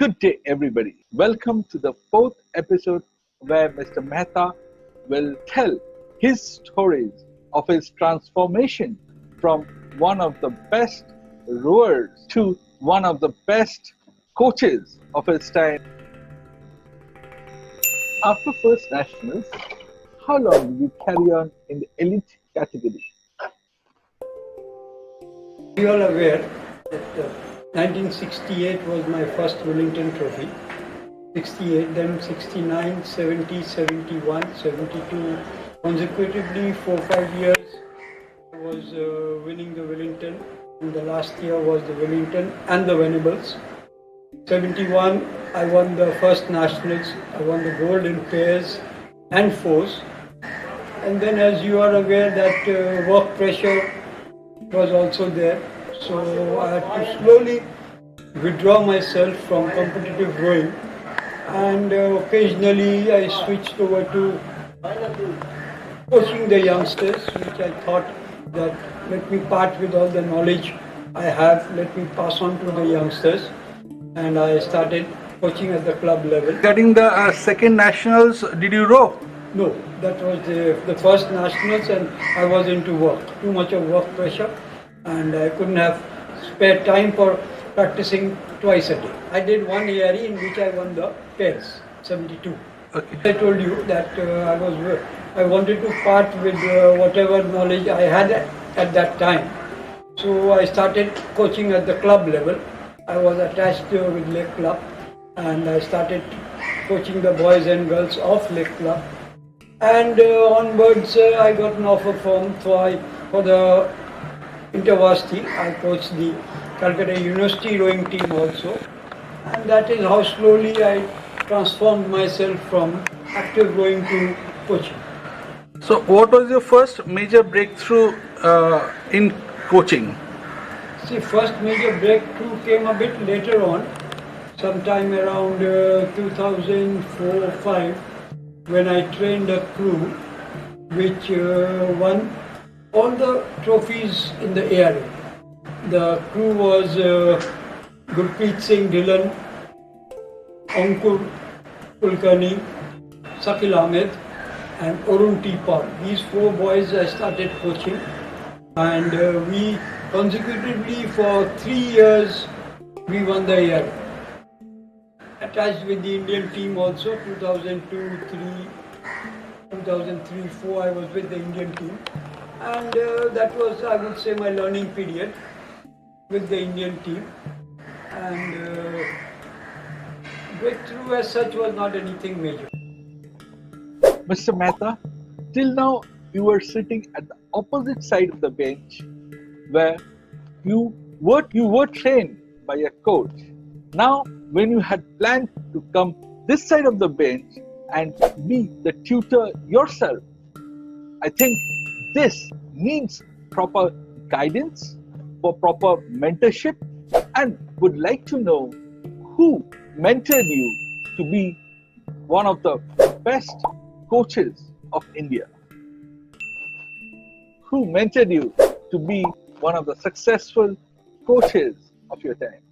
Good day, everybody. Welcome to the fourth episode where Mr. Mehta will tell his stories of his transformation from one of the best rowers to one of the best coaches of his time. After first nationals, how long did you carry on in the elite category? You are aware that 1968 was my first Wellington Trophy. 68, then 69, 70, 71, 72. Consecutively, 4-5 years I was winning the Wellington, and the last year was the Wellington and the Venables. 71, I won the first nationals. I won the gold in pairs and fours. And then, as you are aware, that work pressure was also there. So I had to slowly withdraw myself from competitive rowing, and occasionally I switched over to coaching the youngsters, which I thought that let me part with all the knowledge I have, let me pass on to the youngsters, and I started coaching at the club level. Regarding the second nationals, did you row? No, that was the first nationals, and I was into work, too much of work pressure, and I couldn't have spare time for practicing twice a day. I did one ARE in which I won the pairs, 72. Okay. I told you that I wanted to part with whatever knowledge I had at that time. So I started coaching at the club level. I was attached with Lake Club, and I started coaching the boys and girls of Lake Club. And onwards, I got an offer for the InterVarsity. I coached the Calcutta University rowing team also, and that is how slowly I transformed myself from active rowing to coaching. So, what was your first major breakthrough in coaching? See, first major breakthrough came a bit later on, sometime around 2004-05, when I trained a crew which won all the trophies in the area. The crew was Gurpreet Singh Dhillon, Ankur Kulkarni, Sakil Ahmed, and Arun T. Paul. These four boys I started coaching, and we consecutively for 3 years we won the area. Attached with the Indian team also, 2003-04 I was with the Indian team, and that was, I would say, my learning period with the Indian team, and breakthrough as such was not anything major. Mr. Mehta, till now you were sitting at the opposite side of the bench where you were trained by a coach. Now, when you had planned to come this side of the bench and be the tutor yourself, I think this needs proper guidance, for proper mentorship, and would like to know who mentored you to be one of the best coaches of India. Who mentored you to be one of the successful coaches of your time?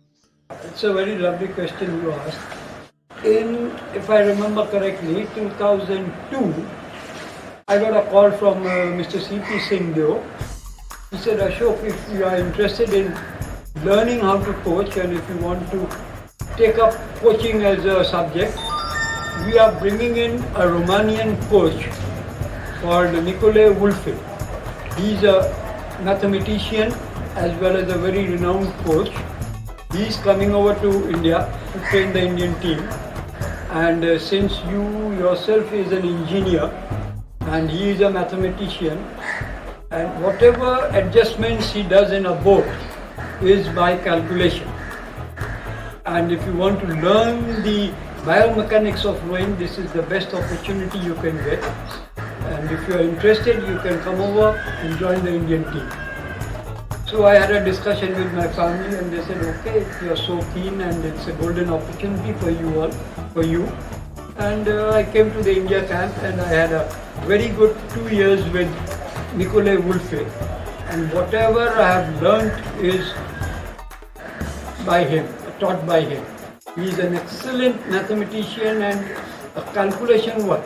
It's a very lovely question you asked. If I remember correctly, 2002, I got a call from Mr. C.P. Singh. He said, Ashok, if you are interested in learning how to coach and if you want to take up coaching as a subject, we are bringing in a Romanian coach called Nicolae Vulfe. He's a mathematician as well as a very renowned coach. He's coming over to India to train the Indian team, and since you yourself is an engineer and he is a mathematician, and whatever adjustments he does in a boat is by calculation, and if you want to learn the biomechanics of rowing, this is the best opportunity you can get, and if you are interested, you can come over and join the Indian team. So I had a discussion with my family, and they said, okay, if you are so keen and it's a golden opportunity for you. And I came to the India camp, and I had a very good 2 years with Nicolae Vulfe, and whatever I have learnt is by him, taught by him. He is an excellent mathematician and calculation wise,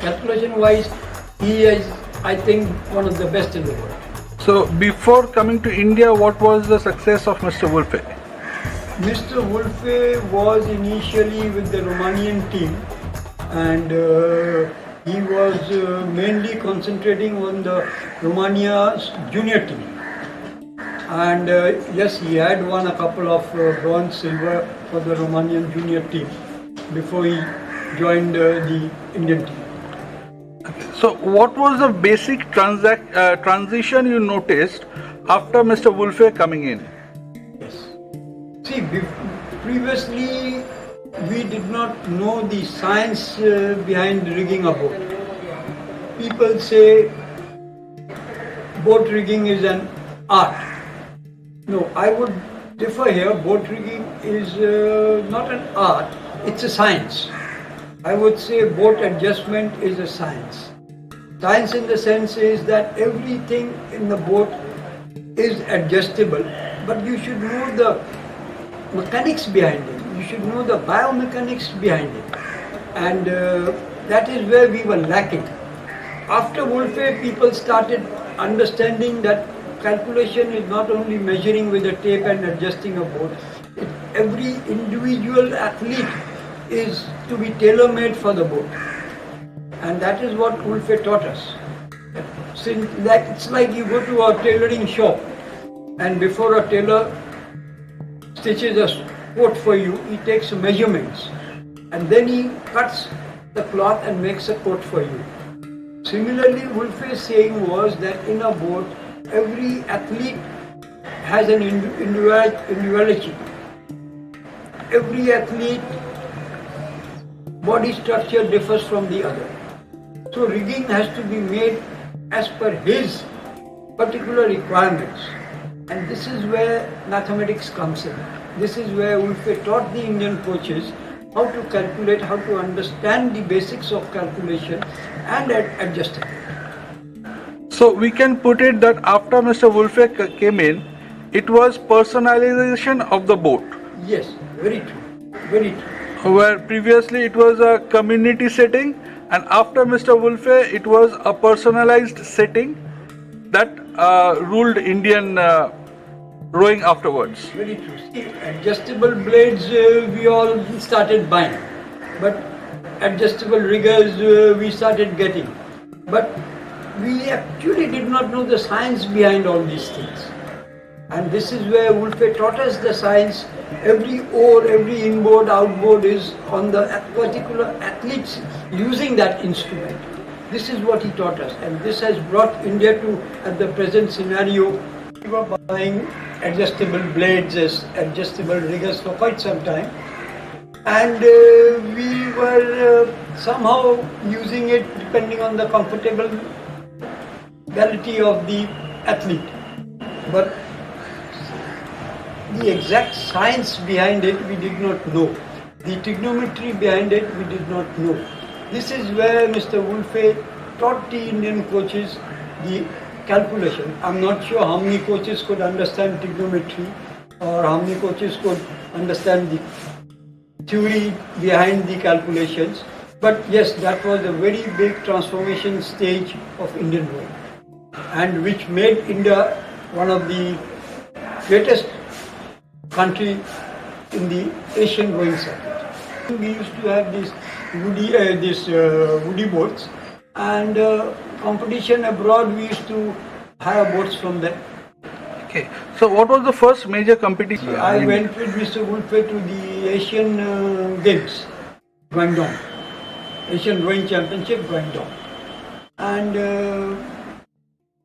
calculation wise, he is, I think, one of the best in the world. So before coming to India, what was the success of Mr. Wolfe? Mr. Wolfe was initially with the Romanian team, and he was mainly concentrating on the Romania's junior team. And yes, he had won a couple of bronze, silver for the Romanian junior team before he joined the Indian team. So what was the basic transition you noticed after Mr. Wolfe coming in? Yes. See, previously we did not know the science behind rigging a boat. People say boat rigging is an art. No, I would differ here. Boat rigging is not an art, it's a science. I would say boat adjustment is a science. Science in the sense is that everything in the boat is adjustable, but you should know the mechanics behind it. You should know the biomechanics behind it. And that is where we were lacking. After Wolfe, people started understanding that calculation is not only measuring with a tape and adjusting a boat. Every individual athlete is to be tailor-made for the boat. And that is what Wolfe taught us. It's like you go to a tailoring shop, and before a tailor stitches a coat for you, he takes measurements, and then he cuts the cloth and makes a coat for you. Similarly, Wolfe's saying was that in a boat, every athlete has an individuality. Every athlete body structure differs from the other. So rigging has to be made as per his particular requirements. And this is where mathematics comes in. This is where Wolfe taught the Indian coaches how to calculate, how to understand the basics of calculation and adjusting. So we can put it that after Mr. Wolfe came in, it was personalization of the boat. Yes, very true, very true. Where previously it was a community setting, and after Mr. Wolfe it was a personalized setting that ruled Indian rowing afterwards. Very true. See, adjustable blades we all started buying, but adjustable riggers we started getting. But we actually did not know the science behind all these things. And this is where Wolfe taught us the science. Every oar, every inboard, outboard is on the particular athletes using that instrument. This is what he taught us, and this has brought India to, at the present scenario, we were buying adjustable blades as adjustable riggers for quite some time, and we were somehow using it depending on the comfortability of the athlete. But the exact science behind it we did not know. The trigonometry behind it we did not know. This is where Mr. Wolfe taught the Indian coaches the calculation. I'm not sure how many coaches could understand trigonometry or how many coaches could understand the theory behind the calculations. But yes, that was a very big transformation stage of Indian rowing, and which made India one of the greatest country in the Asian rowing circuit. We used to have these woody boats, and competition abroad we used to hire boats from them. Okay, so what was the first major competition? I went with Mr. Wolfe to the Asian Games, Guangdong, Asian Rowing Championship, Guangdong, and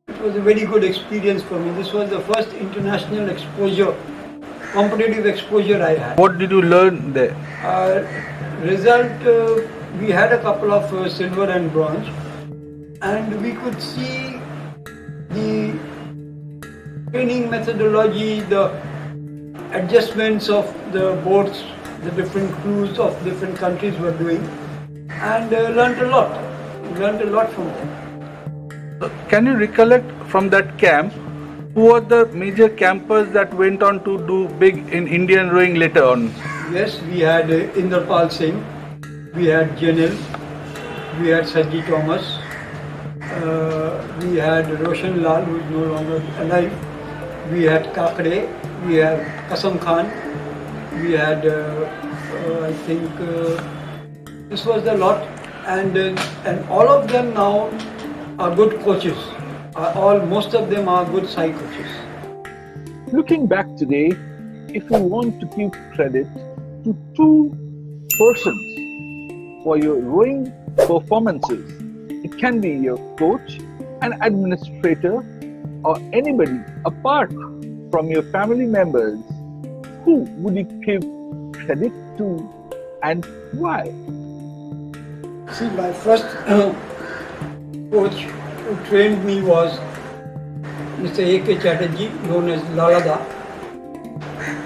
it was a very good experience for me. This was the first international exposure, competitive exposure I had. What did you learn there? Result, we had a couple of silver and bronze, and we could see the training methodology, the adjustments of the boats, the different crews of different countries were doing, and learned a lot. Learned a lot from them. Can you recollect from that camp who were the major campers that went on to do big in Indian rowing later on? Yes, we had Inderpal Singh, we had Janil, we had Sajji Thomas, we had Roshan Lal, who is no longer alive, we had Kakre, we had Kasam Khan, we had, I think, this was the lot, and all of them now are good coaches. Most of them are good Sai coaches. Looking back today, if you want to give credit to two persons for your rowing performances, it can be your coach, an administrator, or anybody apart from your family members. Who would you give credit to and why? See, my first coach who trained me was Mr. A.K. Chatterjee, known as Lalada.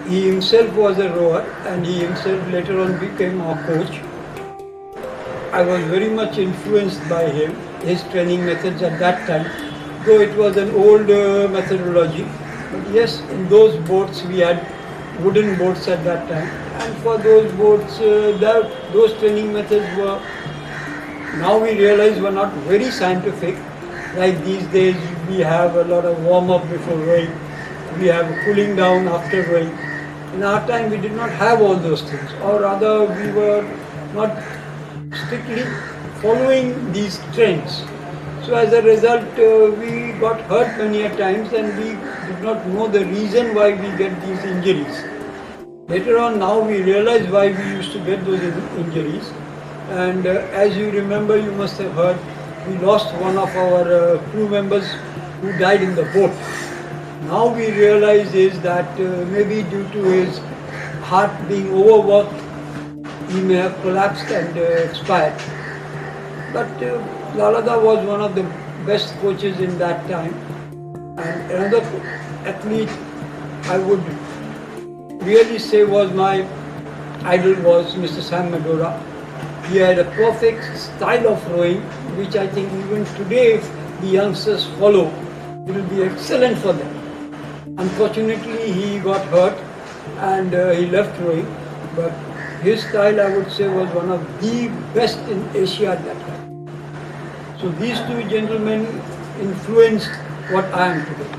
He himself was a rower and he himself later on became our coach. I was very much influenced by him, his training methods at that time, though it was an old methodology. But yes, in those boats we had wooden boats at that time, and for those boats, those training methods were, now we realize, were not very scientific. Like these days, we have a lot of warm-up before rowing, we have cooling down after rowing. In our time, we did not have all those things, or rather, we were not strictly following these trends. So as a result, we got hurt many a times, and we did not know the reason why we get these injuries. Later on, now we realize why we used to get those injuries. And as you remember, you must have heard, we lost one of our crew members who died in the boat. Now we realize is that maybe due to his heart being overworked, he may have collapsed and expired. But Lalada was one of the best coaches in that time. And another athlete I would really say was my idol was Mr. Sam Medora. He had a perfect style of rowing, which I think even today, if the youngsters follow, it will be excellent for them. Unfortunately, he got hurt and he left rowing, but his style, I would say, was one of the best in Asia at that time. So these two gentlemen influenced what I am today.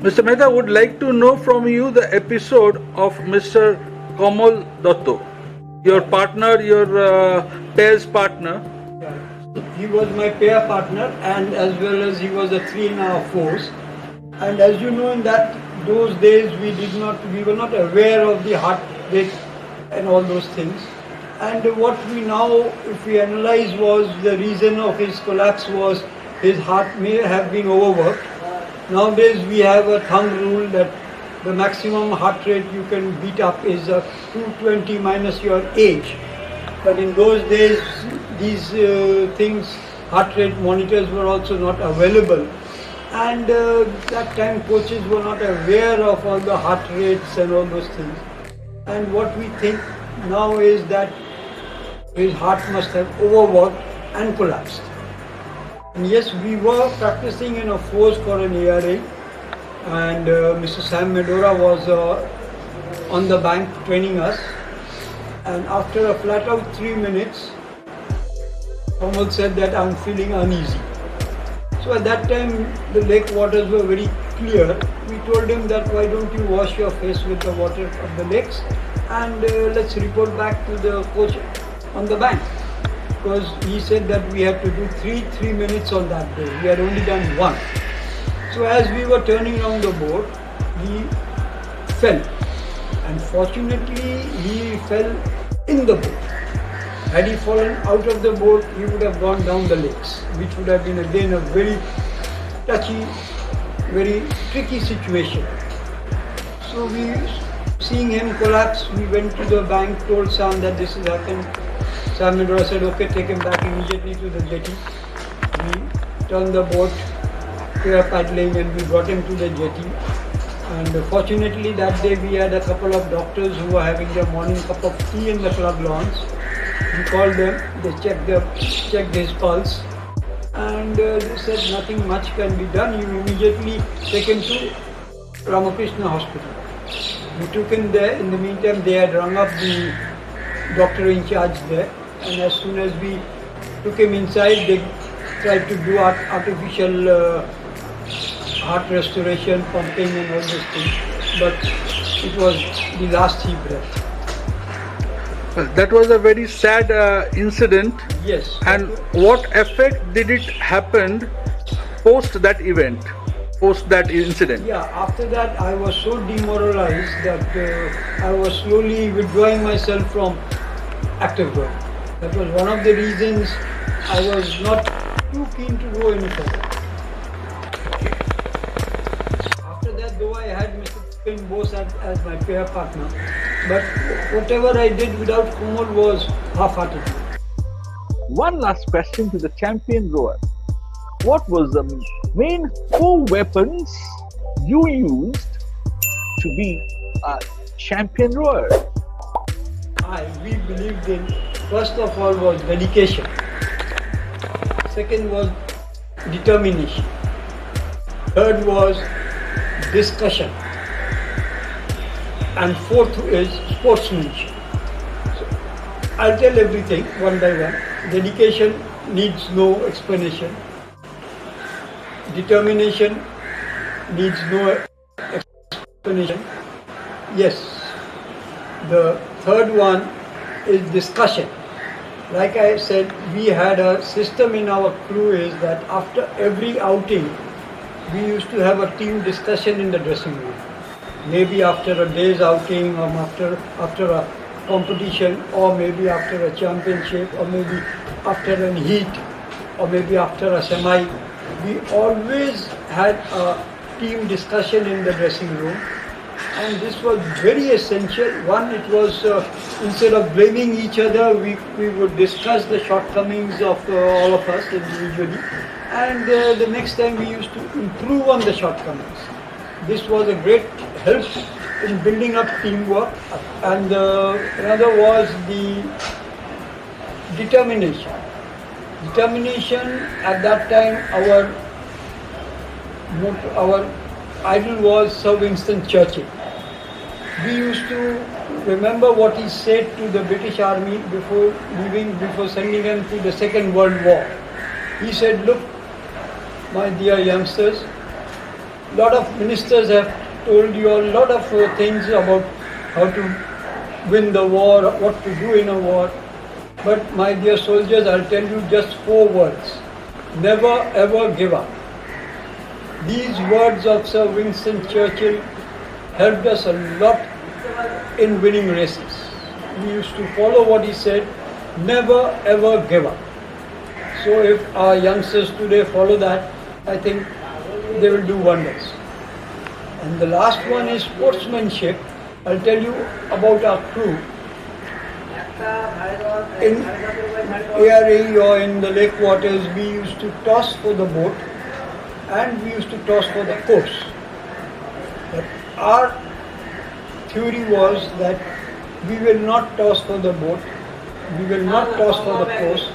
Mr. Mehta would like to know from you the episode of Mr. Kamal Datto, your partner, your pair's partner. He was my pair partner, and as well as he was a 3 in our force. And as you know, in those days we were not aware of the heart rate and all those things. And what we now, if we analyze, was the reason of his collapse was his heart may have been overworked. Nowadays we have a thumb rule that the maximum heart rate you can beat up is 220 minus your age. But in those days, these things, heart rate monitors were also not available. And that time coaches were not aware of all the heart rates and all those things. And what we think now is that his heart must have overworked and collapsed. And yes, we were practicing in a force for an ERA, and Mr. Sam Medora was on the bank training us. And after a flat out 3 minutes, Kamal said that I'm feeling uneasy. So at that time, the lake waters were very clear. We told him that why don't you wash your face with the water of the lakes and let's report back to the coach on the bank. Because he said that we had to do 3 minutes on that day. We had only done 1. So as we were turning around the boat, he fell. And fortunately, he fell in the boat. Had he fallen out of the boat, he would have gone down the lakes, which would have been again a very touchy, very tricky situation. So seeing him collapse, we went to the bank, told Sam that this has happened. Sam Medora said, okay, take him back immediately to the jetty. We turned the boat, clear paddling, and we brought him to the jetty. And fortunately that day we had a couple of doctors who were having their morning cup of tea in the club lawns. We called them, they checked his pulse, and they said nothing much can be done. You immediately take him to Ramakrishna Hospital. We took him there. In the meantime, they had rung up the doctor in charge there, and as soon as we took him inside, they tried to do artificial heart restoration, pumping and all those things, but it was the last he breathed. Well, that was a very sad incident. Yes. And what effect did it happen post that event, post that incident? Yeah, after that I was so demoralized that I was slowly withdrawing myself from active work. That was one of the reasons I was not too keen to go any further. After that, though, I had Mr. Pin Bose as my pair partner, but whatever I did without Kumar was half-hearted. One last question to the champion rower. What was the main 4 weapons you used to be a champion rower? We believed in, first of all, was dedication. Second was determination. Third was discussion. And fourth is sportsmanship. So I'll tell everything one by one. Dedication needs no explanation. Determination needs no explanation. Yes. The third one is discussion. Like I said, we had a system in our crew is that after every outing, we used to have a team discussion in the dressing room. Maybe after a day's outing, or after a competition, or maybe after a championship, or maybe after a heat, or maybe after a semi. We always had a team discussion in the dressing room, and this was very essential. One, it was instead of blaming each other, we would discuss the shortcomings of all of us individually, and the next time we used to improve on the shortcomings. This was a great help in building up teamwork, and another was the determination. Determination at that time, our idol was Sir Winston Churchill. We used to remember what he said to the British Army before sending them to the Second World War. He said, "Look, my dear youngsters, a lot of ministers have told you a lot of things about how to win the war, what to do in a war. But my dear soldiers, I'll tell you just 4 words. Never ever give up." These words of Sir Winston Churchill helped us a lot in winning races. We used to follow what he said, never ever give up. So if our youngsters today follow that, I think they will do wonders. And the last one is sportsmanship. I'll tell you about our crew. In ARE or in the lake waters, we used to toss for the boat and we used to toss for the course. But our theory was that we will not toss for the boat, we will not toss for the course.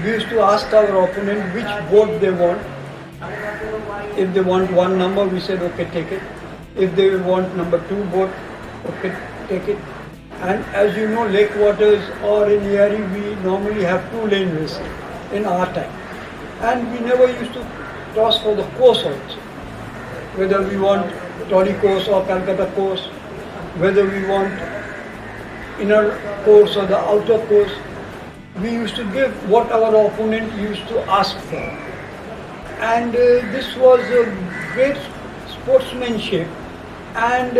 We used to ask our opponent which boat they want. If they want 1 number, we said, okay, take it. If they want number 2 boat, okay, take it. And as you know, lake waters or in Yari, we normally have 2-lane racing in our time. And we never used to toss for the course also. Whether we want Toddy course or Calcutta course, whether we want inner course or the outer course, we used to give what our opponent used to ask for. And this was a great sportsmanship and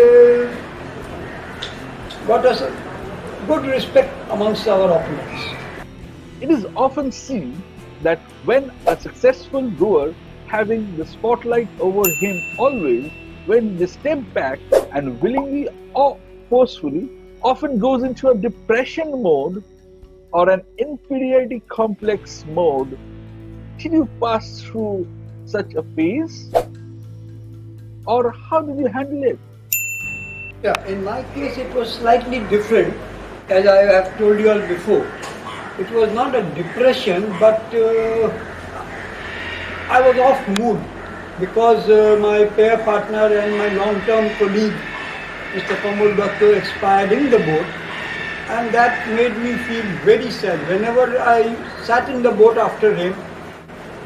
got us a good respect amongst our opponents. It is often seen that when a successful rower having the spotlight over him always, when they step back and willingly or forcefully often goes into a depression mode or an inferiority complex mode. Did you pass through such a phase? Or how did you handle it? Yeah, in my case it was slightly different, as I have told you all before. It was not a depression, but I was off mood because my pair partner and my long-term colleague Mr. Kamal Bhatto expired in the boat, and that made me feel very sad. Whenever I sat in the boat after him,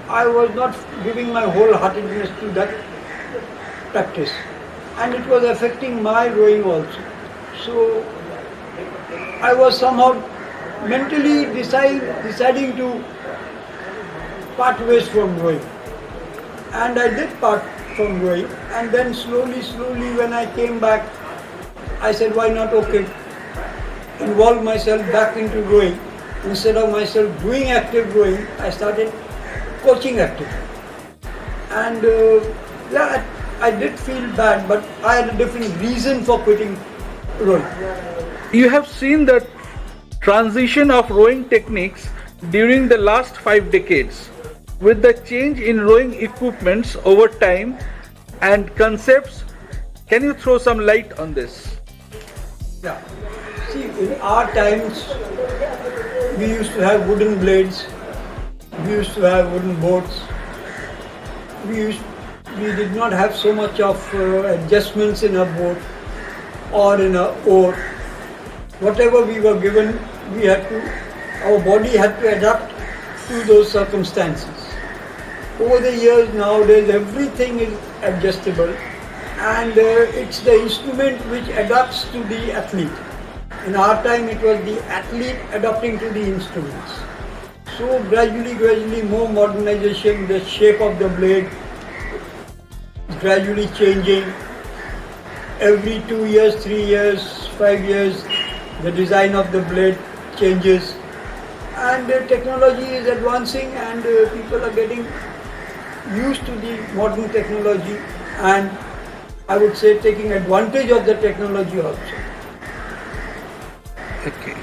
I was not giving my wholeheartedness to that practice, and it was affecting my rowing also. So I was somehow mentally deciding to part ways from rowing, and I did part from rowing. And then slowly, when I came back, I said, why not involve myself back into rowing. Instead of myself doing active rowing, I started coaching active. And yeah, I did feel bad, but I had a different reason for quitting rowing. You have seen the transition of rowing techniques during the last 5 decades. With the change in rowing equipments over time and concepts, can you throw some light on this? Yeah. See, in our times, we used to have wooden blades, we used to have wooden boats, we did not have so much of adjustments in a boat or in a oar. Whatever we were given, our body had to adapt to those circumstances. Over the years nowadays, everything is adjustable, and it's the instrument which adapts to the athlete. In our time, it was the athlete adapting to the instruments. So gradually, more modernization, the shape of the blade is gradually changing. Every 2 years, 3 years, 5 years, the design of the blade changes. And technology is advancing, and people are getting used to the modern technology, and I would say taking advantage of the technology also. Okay.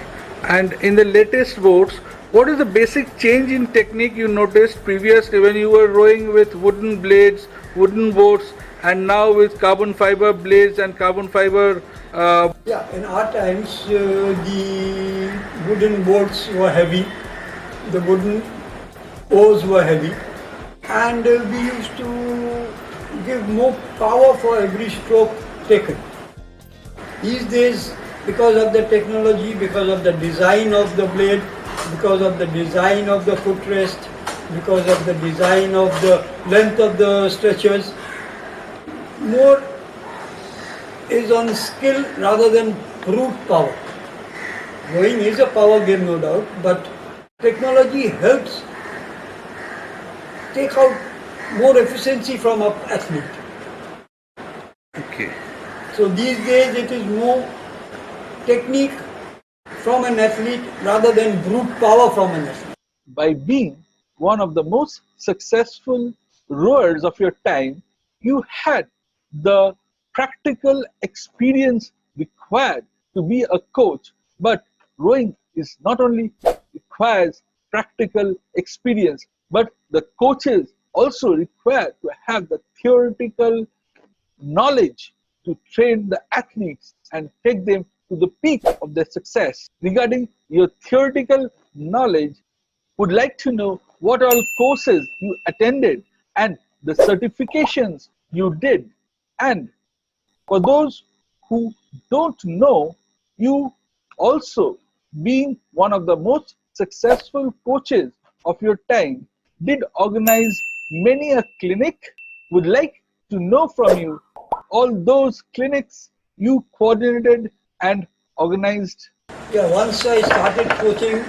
And in the latest boats, what is the basic change in technique you noticed previously when you were rowing with wooden blades, wooden boats, and now with carbon fiber blades and carbon fiber? Yeah, in our times, the wooden boats were heavy, the wooden oars were heavy, and we used to give more power for every stroke taken. These days, because of the technology, because of the design of the blade, because of the design of the footrest, because of the design of the length of the stretchers, more is on skill rather than brute power. Rowing is a power game, no doubt, but technology helps take out more efficiency from an athlete. Okay. So these days it is more technique from an athlete rather than brute power from an athlete. By being one of the most successful rowers of your time, you had the practical experience required to be a coach. But rowing is not only requires practical experience, but the coaches also require to have the theoretical knowledge to train the athletes and take them to the peak of their success. Regarding your theoretical knowledge, would like to know what all courses you attended and the certifications you did. And for those who don't know, you also being one of the most successful coaches of your time did organize many a clinic. Would like to know from you all those clinics you coordinated and organized. Yeah, once I started coaching,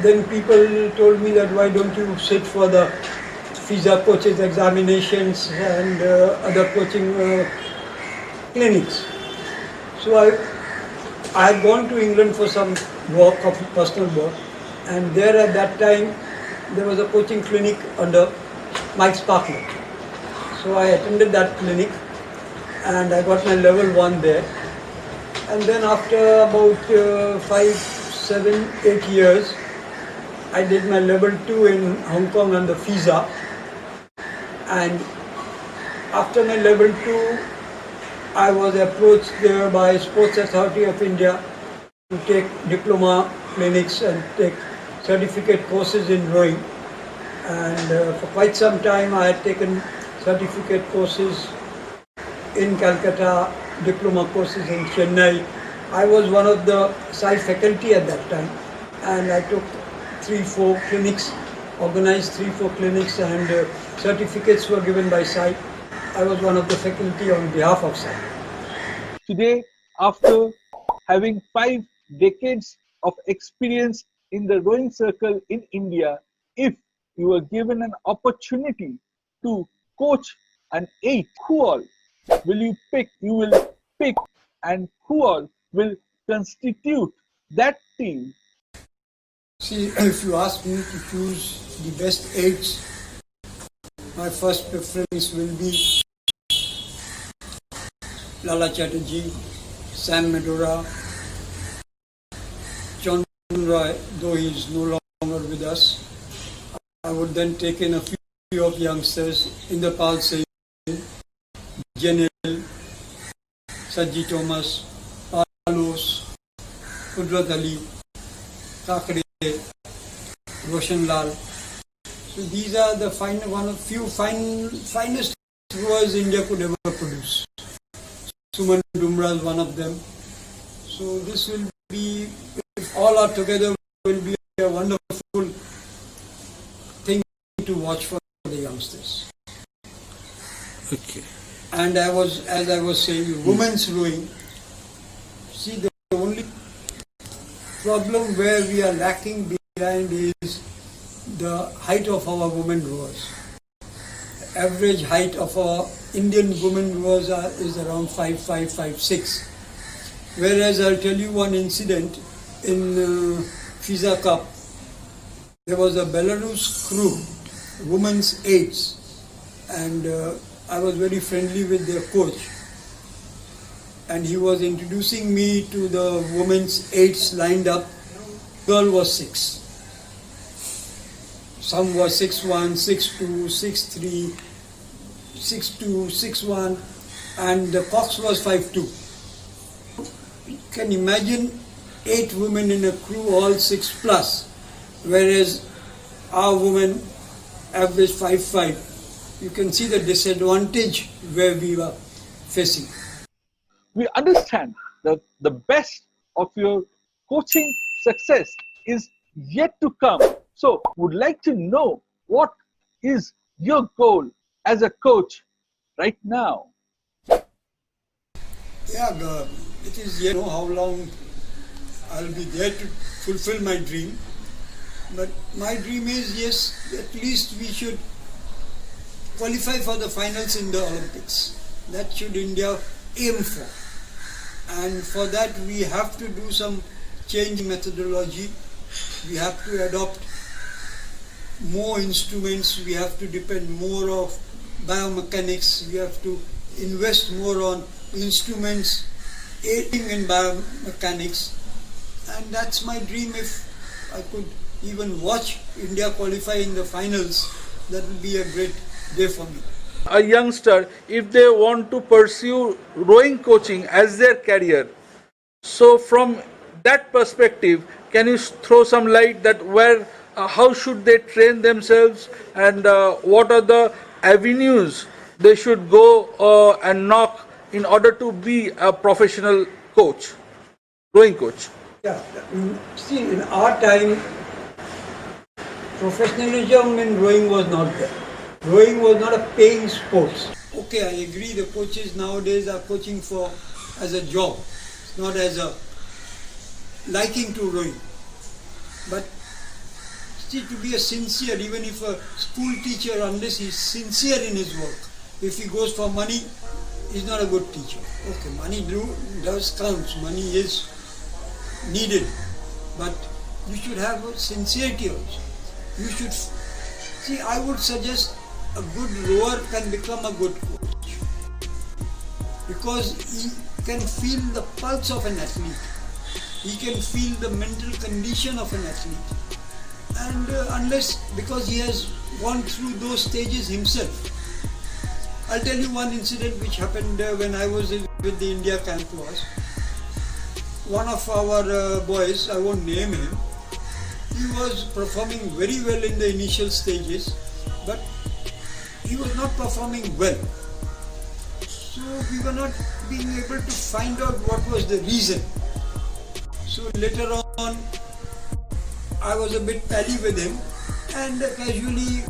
then people told me that why don't you sit for the visa coaches examinations and other coaching clinics. So I had gone to England for some work, of personal work, and there at that time there was a coaching clinic under Mike Sparkler. So I attended that clinic and I got my level 1 there. And then after about 5, 7, 8 years, I did my level 2 in Hong Kong under visa. And after my level 2, I was approached there by Sports Authority of India to take diploma clinics and take certificate courses in rowing. And for quite some time I had taken certificate courses in Calcutta, diploma courses in Chennai. I was one of the Sai faculty at that time, and I took 3-4 clinics, organized 3-4 clinics, and certificates were given by Sai. I was one of the faculty on behalf of Sai. Today, after having 5 decades of experience in the rowing circle in India, if you were given an opportunity to coach an 8, who all will you pick? You will pick, and who all will constitute that team? See, if you ask me to choose the best 8s, my first preference will be Lala Chatterjee, Sam Medora, John Roy, though he is no longer with us. I would then take in a few of youngsters, Inderpal Singh, Janil, Sajji Thomas, Palos, Kudrat Ali, Kakre, Roshan Lal. So these are the finest rowers India could ever produce. Suman Dumra is one of them. So this will be, if all are together, will be a wonderful thing to watch for the youngsters. Okay. And as I was saying, women's rowing. See, the only problem where we are lacking behind is the height of our women rowers. The average height of our Indian women rowers is around 5'5", 5'6". Whereas I'll tell you one incident in FISA Cup. There was a Belarus crew, women's 8s, and I was very friendly with their coach. And he was introducing me to the women's 8s lined up. Girl was 6. Some were 6'1", 6'2", 6'3", 6'2", 6'1", and the Cox was 5'2". You can imagine 8 women in a crew, all 6+, whereas our women average 5'5". You can see the disadvantage where we were facing. We understand that the best of your coaching success is yet to come. So, would like to know what is your goal as a coach right now? Yeah, it is yet to know how long I'll be there to fulfill my dream. But my dream is, yes, at least we should qualify for the finals in the Olympics. That should India aim for. And for that we have to do some change in methodology. We have to adopt more instruments. We have to depend more on biomechanics. We have to invest more on instruments aiding in biomechanics. And that's my dream. If I could even watch India qualify in the finals, that would be a great day for me. A youngster, if they want to pursue rowing coaching as their career, so from that perspective, can you throw some light that how should they train themselves, and what are the avenues they should go and knock in order to be a professional coach, rowing coach? Yeah, see, in our time, professionalism in rowing was not there. Rowing was not a paying sport. Okay, I agree, the coaches nowadays are coaching as a job, not as a liking to rowing. But see, to be a sincere, even if a school teacher, unless he's sincere in his work, if he goes for money, he's not a good teacher. Okay, money does count, money is needed, but you should have a sincerity also. You should see, I would suggest a good rower can become a good coach because he can feel the pulse of an athlete. He can feel the mental condition of an athlete, and because he has gone through those stages himself. I'll tell you one incident which happened when I was with the India camp. Was one of our boys, I won't name him, he was performing very well in the initial stages, but he was not performing well. So we being able to find out what was the reason. So later on, I was a bit pally with him, and casually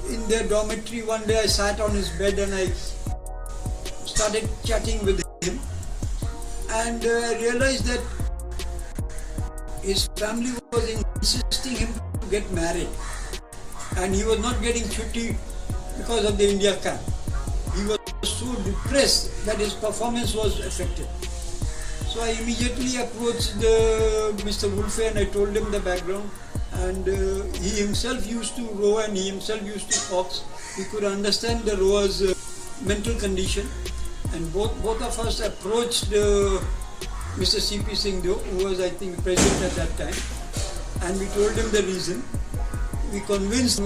in their dormitory one day I sat on his bed and I started chatting with him, and I realized that his family was insisting him to get married, and he was not getting chutti because of the India camp. He was so depressed that his performance was affected. So I immediately approached Mr. Wolfe and I told him the background, and he himself used to row and he himself used to box. He could understand the rower's mental condition, and both of us approached Mr. C.P. Singhdeo, who was I think president at that time, and we told him the reason. We convinced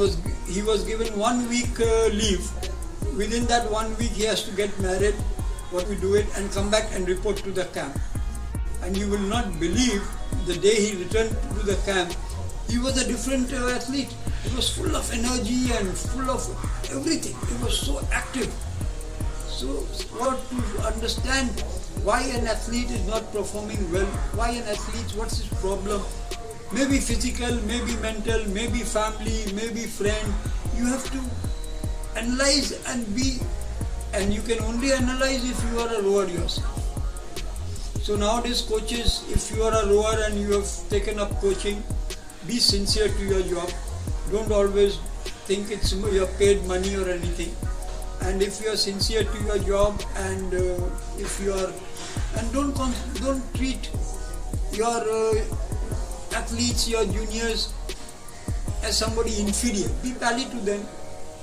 he was given 1 week leave. Within that 1 week he has to get married, what we do it, and come back and report to the camp. And you will not believe, the day he returned to the camp, he was a different athlete. He was full of energy and full of everything. He was so active. So what to understand why an athlete is not performing well, why an athlete, what's his problem? Maybe physical, maybe mental, maybe family, maybe friend. You have to analyze and you can only analyze if you are a rower yourself. So nowadays coaches, if you are a rower and you have taken up coaching, be sincere to your job. Don't always think it's your paid money or anything. And if you are sincere to your job, and if you are, and don't treat your athletes, your juniors as somebody inferior. Be pally to them.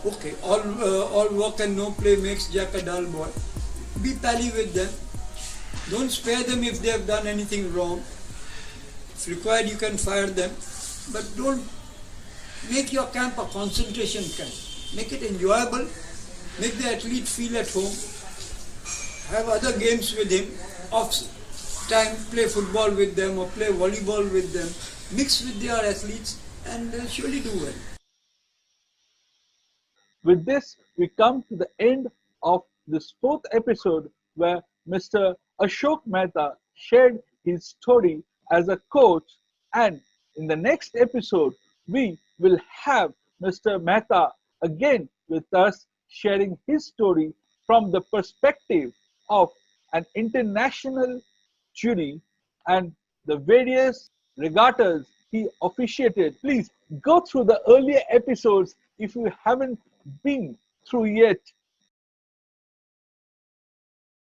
Okay, all work and no play makes Jack a dull boy. Be pally with them. Don't spare them if they have done anything wrong. If required, you can fire them. But don't make your camp a concentration camp. Make it enjoyable. Make the athlete feel at home. Have other games with him. Off time, play football with them or play volleyball with them. Mix with their athletes and they'll surely do well. With this, we come to the end of this fourth episode where Mr. Ashok Mehta shared his story as a coach, and in the next episode, we will have Mr. Mehta again with us sharing his story from the perspective of an international jury and the various regattas he officiated. Please go through the earlier episodes if you haven't been through yet,